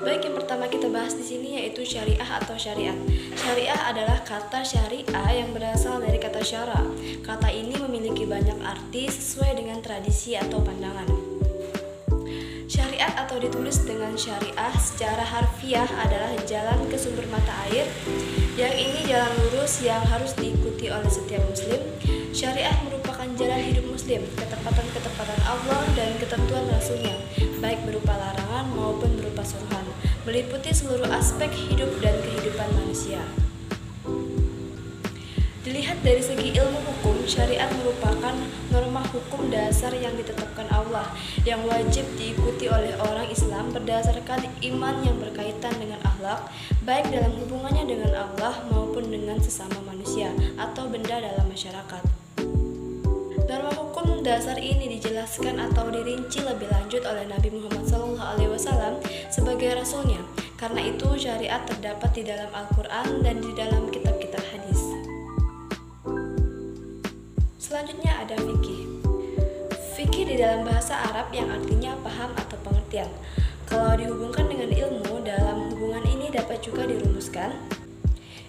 Baik, yang pertama kita bahas di sini yaitu syariah atau syariat. Syariah adalah kata syariah yang berasal dari kata syara. Kata ini memiliki banyak arti sesuai dengan tradisi atau pandangan. Syariat atau ditulis dengan syariah secara harfiah adalah jalan ke sumber mata air. Yang ini jalan lurus yang harus diikuti oleh setiap muslim. Syariah merupakan jalan hidup muslim, ketepatan Allah dan ketentuan Rasulnya, baik berupa larangan maupun berupa suruhan, meliputi seluruh aspek hidup dan kehidupan manusia. Dilihat dari segi ilmu hukum, syariat merupakan norma hukum dasar yang ditetapkan Allah yang wajib diikuti oleh orang Islam berdasarkan iman yang berkaitan dengan akhlak, baik dalam hubungannya dengan Allah maupun dengan sesama manusia atau benda dalam masyarakat. Norma hukum dasar ini dijelaskan atau dirinci lebih lanjut oleh Nabi Muhammad SAW sebagai Rasulnya. Karena itu syariat terdapat di dalam Al-Quran dan di dalam kitab-kitab hadis. Selanjutnya ada fikih. Fikih di dalam bahasa Arab yang artinya paham atau pengertian. Kalau dihubungkan dengan ilmu, dalam hubungan ini dapat juga dirumuskan.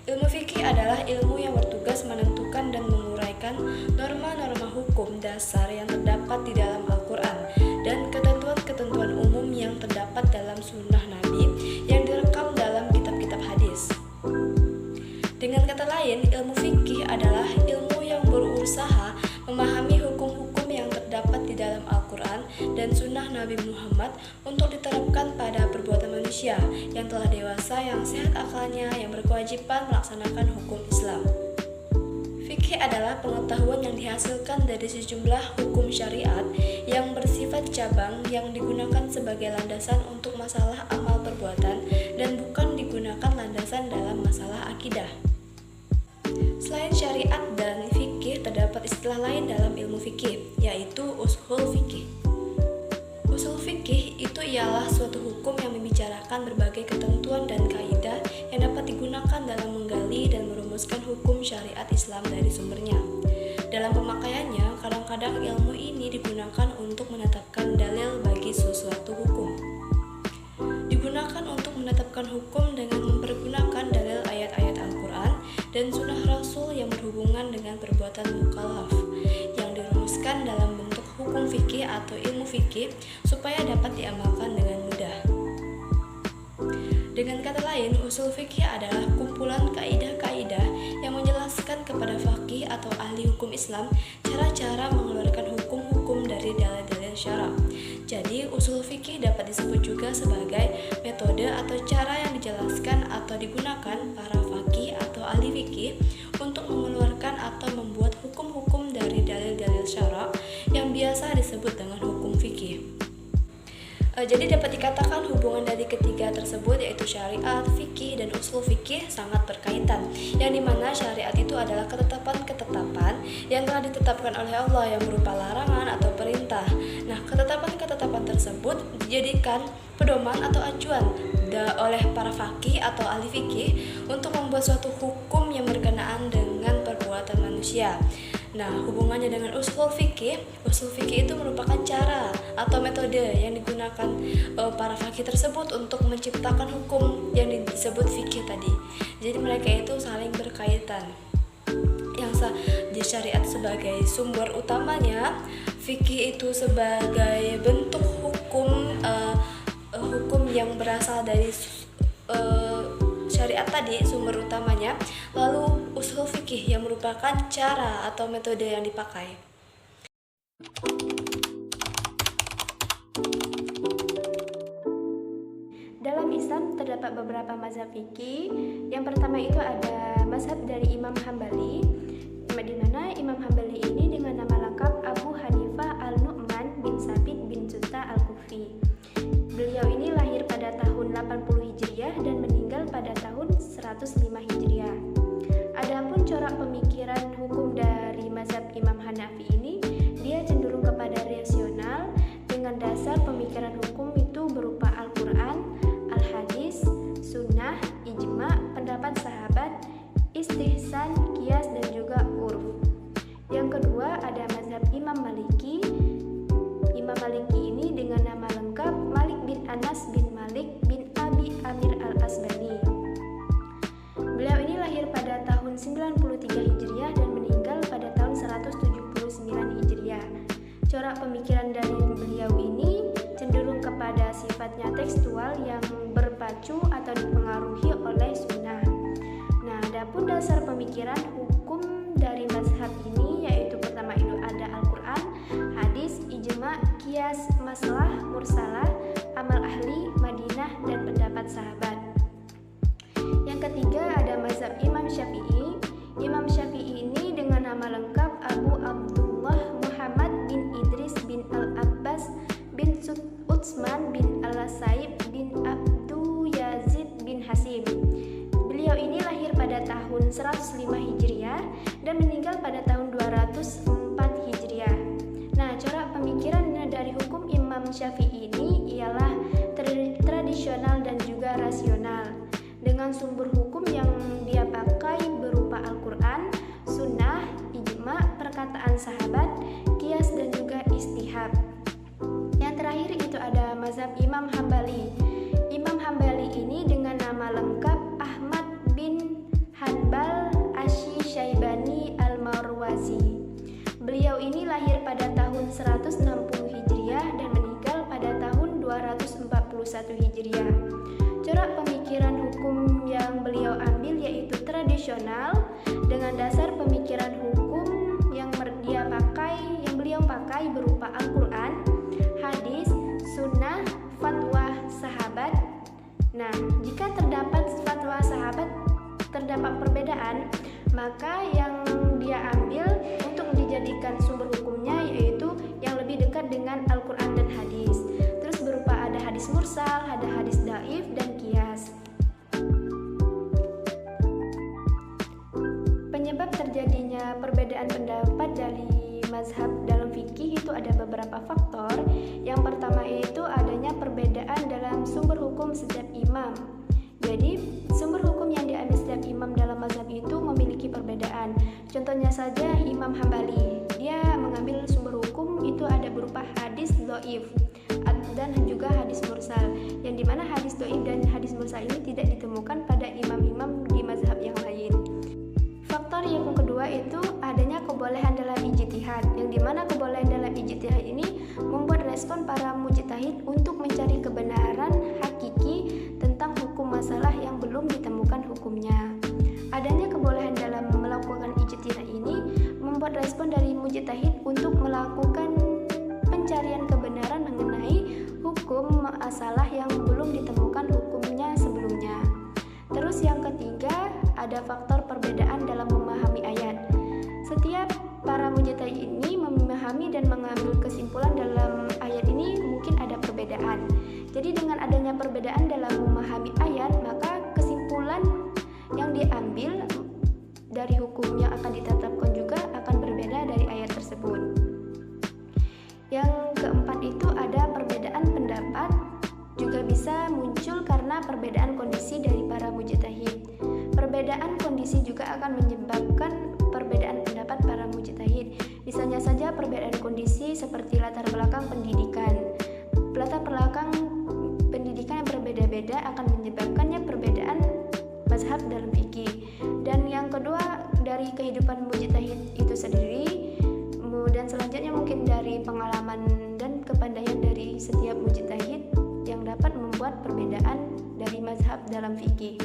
Ilmu fikih adalah ilmu yang bertugas menentukan dan menguraikan norma-norma hukum dasar yang terdapat di dalam Al-Quran dan ketentuan-ketentuan umum yang terdapat dalam sunnah Nabi yang direkam dalam kitab-kitab hadis. Dengan kata lain, ilmu fikih adalah ilmu yang berusaha memahami hukum-hukum yang terdapat di dalam Al-Quran dan sunnah Nabi Muhammad untuk diterapkan pada perbuatan manusia yang telah dewasa, yang sehat akalnya, yang berkewajiban melaksanakan hukum Islam. Fikih adalah pengetahuan yang dihasilkan dari sejumlah hukum syariat yang bersifat cabang yang digunakan sebagai landasan untuk masalah amal perbuatan dan bukan digunakan landasan dalam masalah akidah. Selain syariat dan fikih, terdapat istilah lain dalam ilmu fikih, yaitu ushul fikih. Usul fikih itu ialah suatu hukum yang membicarakan berbagai ketentuan dan kaidah yang dapat digunakan dalam menggali dan merumuskan hukum syariat Islam dari sumbernya. Dalam pemakaiannya, kadang-kadang ilmu ini digunakan untuk menetapkan dalil bagi sesuatu hukum. Digunakan untuk menetapkan hukum dengan mempergunakan dalil ayat-ayat Al-Quran dan sunnah Rasul yang berhubungan dengan perbuatan mukallaf yang dirumuskan dalam bentuk hukum fikih atau ilmu fikih supaya dapat diamalkan dengan mudah. Dengan kata lain, usul fikih adalah kumpulan kaidah-kaidah yang menjelaskan kepada faqih atau ahli hukum Islam cara-cara mengeluarkan hukum-hukum dari dalil-dalil syara. Jadi, usul fikih dapat disebut juga sebagai metode atau cara yang dijelaskan atau digunakan para faqih atau ahli fikih untuk mengeluarkan atau membuat hukum-hukum dari dalil-dalil syara yang biasa disebut dengan hukum fikih. Jadi dapat dikatakan hubungan dari ketiga tersebut yaitu syariat, fikih, dan usul fikih sangat berkaitan, yang dimana syariat itu adalah ketetapan-ketetapan yang telah ditetapkan oleh Allah yang berupa larangan atau perintah. Nah, ketetapan-ketetapan tersebut dijadikan pedoman atau acuan oleh para faqih atau ahli fikih untuk membuat suatu hukum yang berkenaan dengan perbuatan manusia. Nah, hubungannya dengan usul fikih itu merupakan cara atau metode yang digunakan para faqih tersebut untuk menciptakan hukum yang disebut fikih tadi. Jadi mereka itu saling berkaitan. Yang di syariat sebagai sumber utamanya, fikih itu sebagai bentuk hukum yang berasal dari syariat tadi, sumber utamanya. Lalu usul fikih yang merupakan cara atau metode yang dipakai. Dalam Islam terdapat beberapa mazhab fikih. Yang pertama itu ada mazhab dari Imam Hambali, di mana Imam Hambali ini dengan nama lengkap Abu Hanifah Al-Nu'man bin Sabit bin Zuta Al-Kufi. Beliau ini lahir pada tahun 80 Hijriah dan meninggal pada tahun 105 Hijriah. Adapun corak pemikiran hukum dari mazhab Imam Hanafi ini, dia cenderung kepada rasional dengan dasar pemikiran hukum itu berupa Al-Quran, Al-Hadis, Sunnah, Ijma, pendapat sahabat, istihsan, qiyas, dan juga urf. Yang kedua ada mazhab Imam Maliki. Imam Maliki ini dengan nama lengkap Malik bin Anas bin Malik bin Abi Adapun dasar pemikiran hukum dari mazhab ini yaitu pertama itu ada Al-Quran, hadis, ijma, qiyas, masalah, mursalah, amal ahli, Madinah, dan pendapat sahabat. Yang ketiga ada mazhab Imam Syafi'i. Imam Syafi'i ini dengan nama lengkap Abu Abdullah Muhammad bin Idris bin Al-Abbas bin Utsman bin Al-Saib bin Abdu Yazid bin Hasim. Beliau ini lahir pada tahun 105 Hijriah dan meninggal pada tahun 204 Hijriah. Nah, corak pemikiran dari hukum Imam Syafi'i ini ialah tradisional dan juga rasional, dengan sumber hukum yang dia pakai berupa Al-Quran, Sunnah, Ijma, perkataan sahabat, Qiyas, dan juga Istihab. Yang terakhir itu ada mazhab Imam Hambali. Imam Hambali ini dengan nama lengkap Ahmad bin Hanbal Asy-Syaibani Al-Marwazi. Beliau ini lahir pada tahun 160 Hijriah dan meninggal pada tahun 241 Hijriah. Corak pemikiran hukum yang beliau ambil yaitu tradisional dengan dasar pemikiran hukum yang beliau pakai berupa Al-Quran, hadis, sunnah, fatwa sahabat. Nah, jika terdapat fatwa sahabat terdapat perbedaan, maka yang dia ambil untuk dijadikan sumber hukumnya yaitu yang lebih dekat dengan Al-Quran dan hadis. Terus berupa ada hadis mursal, ada hadis dhaif, dan qiyas. Penyebab terjadinya perbedaan pendapat dari mazhab dalam fikih itu ada beberapa faktor. Yang pertama itu adanya perbedaan dalam sumber hukum setiap imam. Jadi sumber hukum yang diambil setiap imam dalam mazhab itu memiliki perbedaan. Contohnya saja Imam Hambali, dia mengambil sumber hukum itu ada berupa hadis dhaif dan juga hadis mursal, yang dimana hadis dhaif dan hadis mursal ini tidak ditemukan pada imam-imam di mazhab yang lain. Faktor yang kedua itu adanya kebolehan dalam ijtihad, yang dimana kebolehan dalam ijtihad ini membuat respon para mujtahid untuk mencari kebenaran hakiki tentang hukum masalah yang belum ditemukan hukumnya. Adanya kebolehan dalam melakukan ijtihad ini membuat respon dari mujtahid untuk melakukan pencarian kebenaran mengenai hukum masalah yang belum ditemukan hukumnya sebelumnya. Terus yang ketiga ada faktor perbedaan dalam memahami ayat. Setiap para mujtahid ini memahami dan mengambil kesimpulan dalam ayat ini mungkin ada perbedaan. Jadi dengan adanya perbedaan dalam memahami ayat, maka kesimpulan yang diambil dari hukum yang akan ditetapkan juga akan berbeda dari ayat tersebut. Yang keempat itu ada perbedaan pendapat, juga bisa muncul karena perbedaan kondisi dari para mujtahid. Perbedaan kondisi juga akan menyebabkan perbedaan pendapat para mujtahid. Misalnya saja perbedaan kondisi seperti latar belakang pendidikan. Latar belakang pendidikan yang berbeda-beda akan menyebabkannya perbedaan mazhab dalam fikih. Dan yang kedua dari kehidupan mujtahid itu sendiri, dan selanjutnya mungkin dari pengalaman dan kepandaian dari setiap mujtahid yang dapat membuat perbedaan dari mazhab dalam fikih.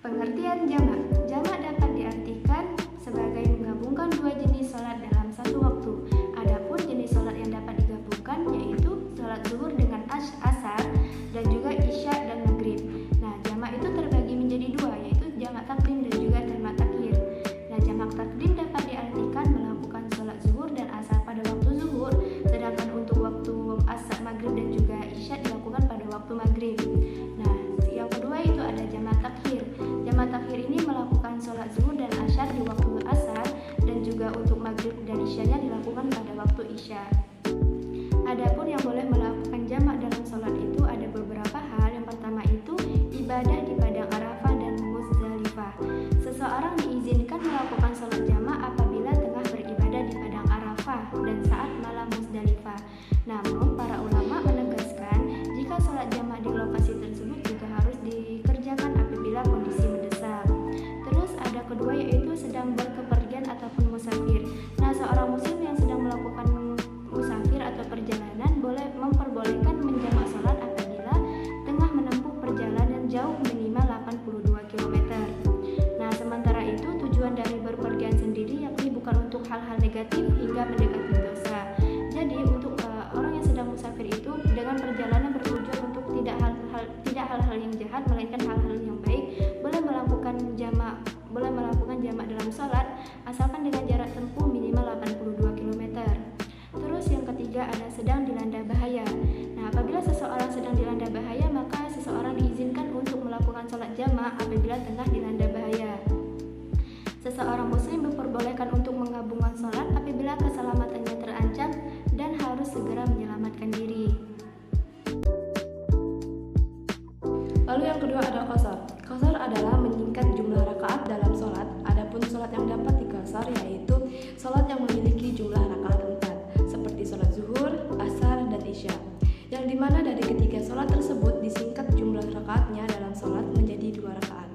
Pengertian jamak. Jamak dapat diartikan sebagai menggabungkan dua jenis salat dalam satu waktu. Adapun jenis salat yang dapat digabungkan yaitu salat zuhur dengan asar dan juga isya dan maghrib. Nah, jamak itu terbagi menjadi dua, yaitu jamak takdim dan juga jamak takhir. Nah, jamak takdim dapat diartikan melakukan salat zuhur dan asar pada waktu zuhur, sedangkan untuk waktu asar, maghrib dan juga isya dilakukan pada waktu maghrib. Nah, yang kedua itu ada jamak takhir. Jamak takhir ini melakukan sholat zuhur dan asyar di waktu asar, dan juga untuk maghrib dan isyanya dilakukan pada waktu isya. Adapun yang boleh melakukan jamak dalam sholat itu ada beberapa hal. Yang pertama itu ibadah di padang Arafah dan Muzdalifah. Seseorang diizinkan melakukan sholat jamak apabila tengah beribadah di padang Arafah dan saat malam Muzdalifah. Namun para ulama menegaskan jika sholat jamak di lokasi tersebut juga harus dikerjakan apabila kondisi mendesak. Terus ada kedua yaitu sedang berkepergian ataupun musafir. Nah, seorang muslim yang sedang melakukan musafir atau perjalanan boleh tidak hal-hal yang jahat melainkan hal-hal yang baik, boleh melakukan jamak dalam sholat asalkan dengan jarak tempuh minimal 82 km. Terus yang ketiga ada sedang dilanda bahaya. Nah, apabila seseorang sedang dilanda bahaya, maka seseorang diizinkan untuk melakukan sholat jamak apabila tengah dilanda bahaya. Seseorang muslim diperbolehkan untuk menggabungkan sholat apabila keselamatannya terancam dan harus segera menyelamatkan diri. Lalu yang kedua ada qasar. Qasar adalah menyingkat jumlah rakaat dalam sholat. Adapun sholat yang dapat dikasar yaitu sholat yang memiliki jumlah rakaat 4, seperti sholat zuhur, asar, dan isya. Yang dimana dari ketiga sholat tersebut disingkat jumlah rakaatnya dalam sholat menjadi 2 rakaat.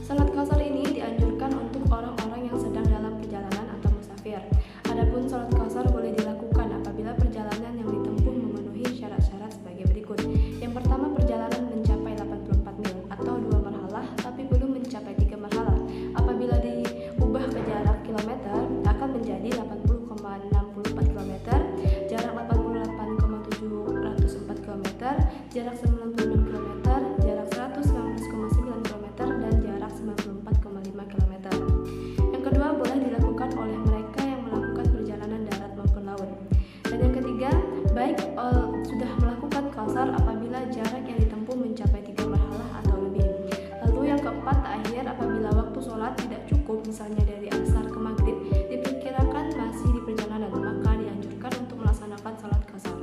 Sholat qasar ini dianjurkan untuk orang-orang yang sedang dalam perjalanan atau musafir. Adapun sholat qasar boleh dilakukan apabila perjalanan yang ditempuh memenuhi syarat-syarat sebagai berikut. Yang pertama, perjalanan mencapai 84 mil atau 2 marhalah tapi belum mencapai 3 marhalah. Apabila diubah ke jarak kilometer akan menjadi 80,64 km, jarak 88,704 km, jarak 96 km, jarak 119,9 km, dan jarak 94,5 km. Yang kedua, boleh dilakukan oleh mereka yang melakukan perjalanan darat maupun laut. Dan yang ketiga, baik sudah melakukan qasar apabila jarak yang ditempuh mencapai 3 marhalah atau lebih. Lalu yang keempat, terakhir, apabila waktu sholat tidak cukup, misalnya dari asar ke maghrib, diperkirakan masih di perjalanan, maka dianjurkan untuk melaksanakan sholat qasar.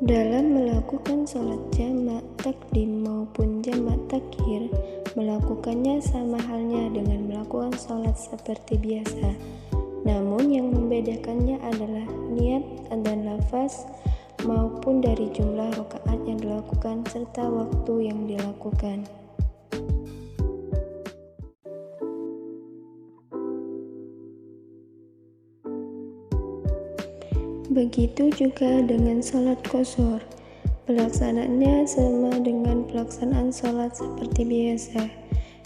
Dalam melakukan sholat jamak takdim maupun jamak takhir, melakukannya sama halnya dengan melakukan sholat seperti biasa. Namun yang membedakannya adalah niat dan lafaz maupun dari jumlah rakaat yang dilakukan serta waktu yang dilakukan. Begitu juga dengan sholat qasar. Pelaksanaannya sama dengan pelaksanaan sholat seperti biasa.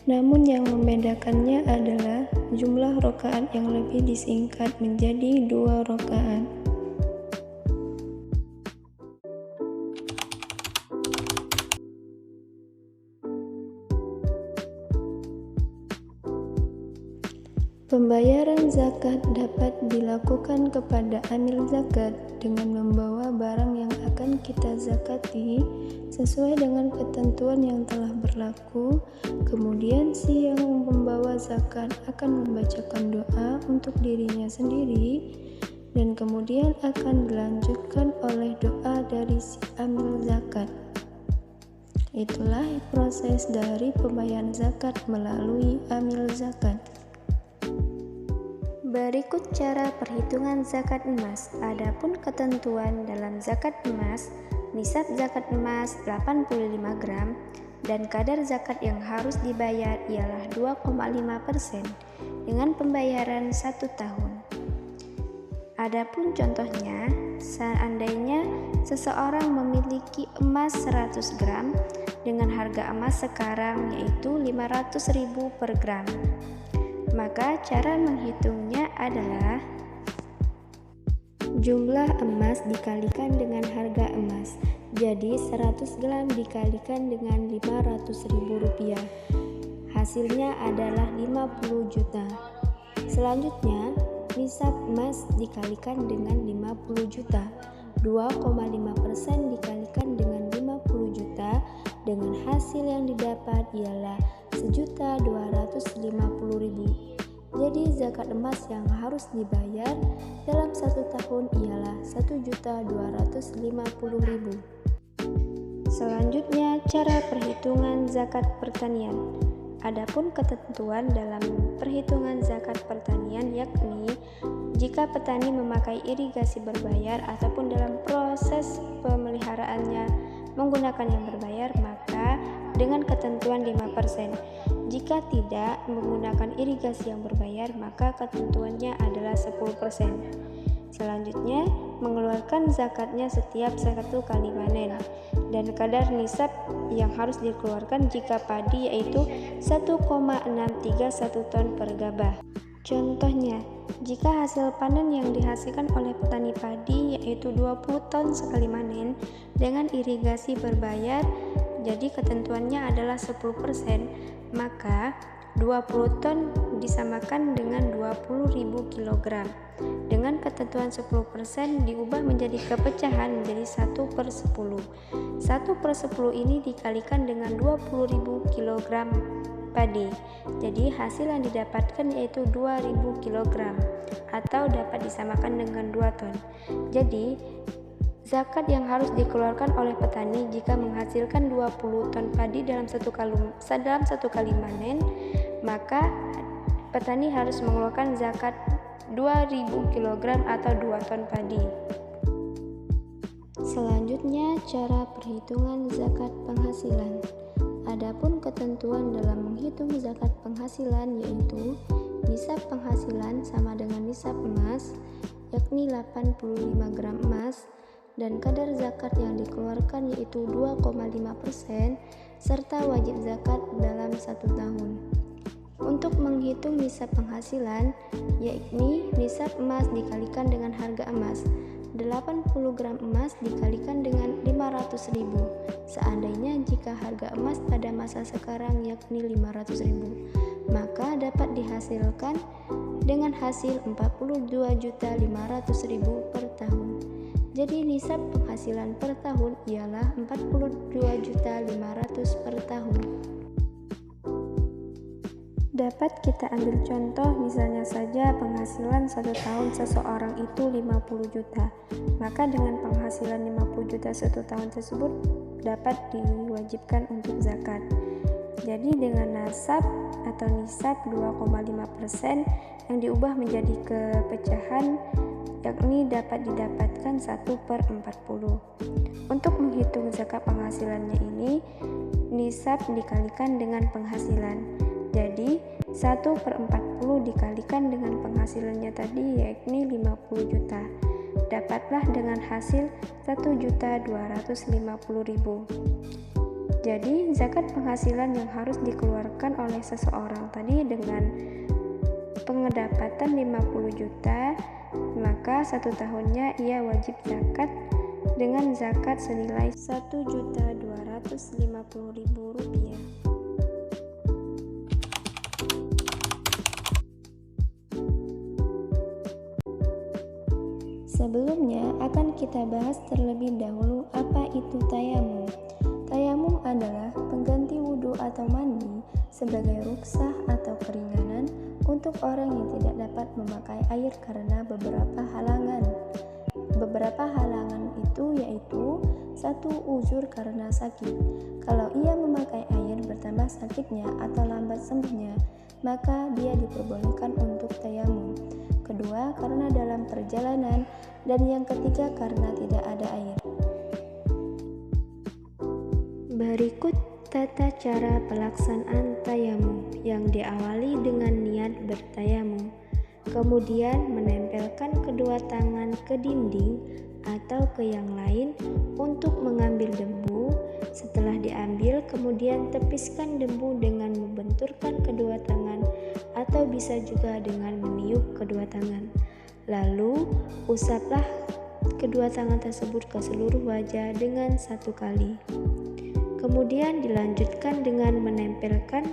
Namun yang membedakannya adalah jumlah rakaat yang lebih disingkat menjadi 2 rakaat. Pembayaran zakat dapat dilakukan kepada amil zakat dengan membawa barang yang akan kita zakati sesuai dengan ketentuan yang telah berlaku. Kemudian si yang membawa zakat akan membacakan doa untuk dirinya sendiri dan kemudian akan dilanjutkan oleh doa dari si amil zakat. Itulah proses dari pembayaran zakat melalui amil zakat. Berikut cara perhitungan zakat emas. Adapun ketentuan dalam zakat emas, nisab zakat emas 85 gram dan kadar zakat yang harus dibayar ialah 2,5% dengan pembayaran 1 tahun. Adapun contohnya, seandainya seseorang memiliki emas 100 gram dengan harga emas sekarang yaitu 500.000 per gram. Maka cara menghitungnya adalah jumlah emas dikalikan dengan harga emas. Jadi 100 gram dikalikan dengan 500.000 rupiah. Hasilnya adalah 50 juta. Selanjutnya, nisab emas dikalikan dengan 50 juta. 2,5% dikalikan dengan 50 juta dengan hasil yang didapat ialah 1.250.000. Jadi zakat emas yang harus dibayar dalam 1 tahun ialah 1.250.000. Selanjutnya cara perhitungan zakat pertanian. Adapun ketentuan dalam perhitungan zakat pertanian yakni jika petani memakai irigasi berbayar ataupun dalam proses pemeliharaannya menggunakan yang berbayar maka dengan ketentuan 5%. Jika tidak menggunakan irigasi yang berbayar maka ketentuannya adalah 10%. Selanjutnya mengeluarkan zakatnya setiap 1 kali panen dan kadar nisab yang harus dikeluarkan jika padi yaitu 1,631 ton per gabah. Contohnya, jika hasil panen yang dihasilkan oleh petani padi yaitu 20 ton sekali panen dengan irigasi berbayar, jadi ketentuannya adalah 10%, maka 20 ton disamakan dengan 20.000 kg. Dengan ketentuan 10% diubah menjadi kepecahan menjadi 1/10. 1/10 ini dikalikan dengan 20.000 kg padi. Jadi hasil yang didapatkan yaitu 2000 kg atau dapat disamakan dengan 2 ton. Jadi zakat yang harus dikeluarkan oleh petani jika menghasilkan 20 ton padi dalam satu kali panen, maka petani harus mengeluarkan zakat 2000 kg atau 2 ton padi. Selanjutnya, cara perhitungan zakat penghasilan. Adapun ketentuan dalam menghitung zakat penghasilan yaitu nisab penghasilan sama dengan nisab emas, yakni 85 gram emas, dan kadar zakat yang dikeluarkan yaitu 2,5% serta wajib zakat dalam 1 tahun. Untuk menghitung nisab penghasilan, yakni nisab emas dikalikan dengan harga emas, 80 gram emas dikalikan dengan 500.000. Seandainya jika harga emas pada masa sekarang yakni 500.000, maka dapat dihasilkan dengan hasil 42.500.000 per tahun. Jadi nisab penghasilan per tahun ialah 42.500.000 per tahun. Dapat kita ambil contoh, misalnya saja penghasilan 1 tahun seseorang itu 50 juta. Maka dengan penghasilan 50 juta 1 tahun tersebut dapat diwajibkan untuk zakat. Jadi dengan nasab atau nisab 2,5% yang diubah menjadi kepecahan, yakni dapat didapatkan 1/40. Untuk menghitung zakat penghasilannya ini, nisab dikalikan dengan penghasilan. Jadi 1/40 dikalikan dengan penghasilannya tadi yakni 50 juta. Dapatlah dengan hasil 1.250.000. Jadi zakat penghasilan yang harus dikeluarkan oleh seseorang tadi dengan pendapatan 50 juta, maka 1 tahunnya ia wajib zakat dengan zakat senilai 1.250.000 rupiah. Sebelumnya akan kita bahas terlebih dahulu apa itu tayamum. Tayamum adalah pengganti wudhu atau mandi sebagai rukhsah atau keringanan untuk orang yang tidak dapat memakai air karena beberapa halangan. Beberapa halangan itu yaitu 1. Uzur karena sakit. Kalau ia memakai air bertambah sakitnya atau lambat sembuhnya, maka dia diperbolehkan untuk tayamum. Kedua, karena dalam perjalanan, dan yang ketiga karena tidak ada air. Berikut tata cara pelaksanaan tayamum yang diawali dengan niat bertayamum. Kemudian menempelkan kedua tangan ke dinding atau ke yang lain untuk mengambil debu. Setelah diambil, kemudian tepiskan debu dengan membenturkan kedua tangan atau bisa juga dengan meniup kedua tangan. Lalu usaplah kedua tangan tersebut ke seluruh wajah dengan 1 kali. Kemudian dilanjutkan dengan menempelkan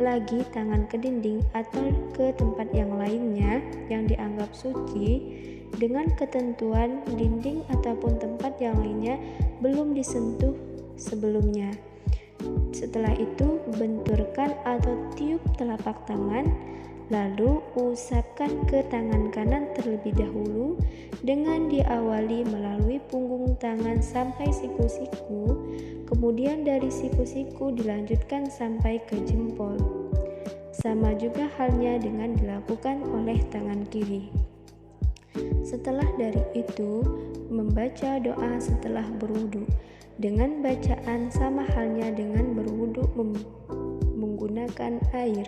lagi tangan ke dinding atau ke tempat yang lainnya yang dianggap suci dengan ketentuan dinding ataupun tempat yang lainnya belum disentuh sebelumnya. Setelah itu benturkan atau tiup telapak tangan, lalu usapkan ke tangan kanan terlebih dahulu dengan diawali melalui punggung tangan sampai siku-siku, kemudian dari siku-siku dilanjutkan sampai ke jempol. Sama juga halnya dengan dilakukan oleh tangan kiri. Setelah dari itu, membaca doa setelah berwudu dengan bacaan sama halnya dengan berwudu menggunakan air.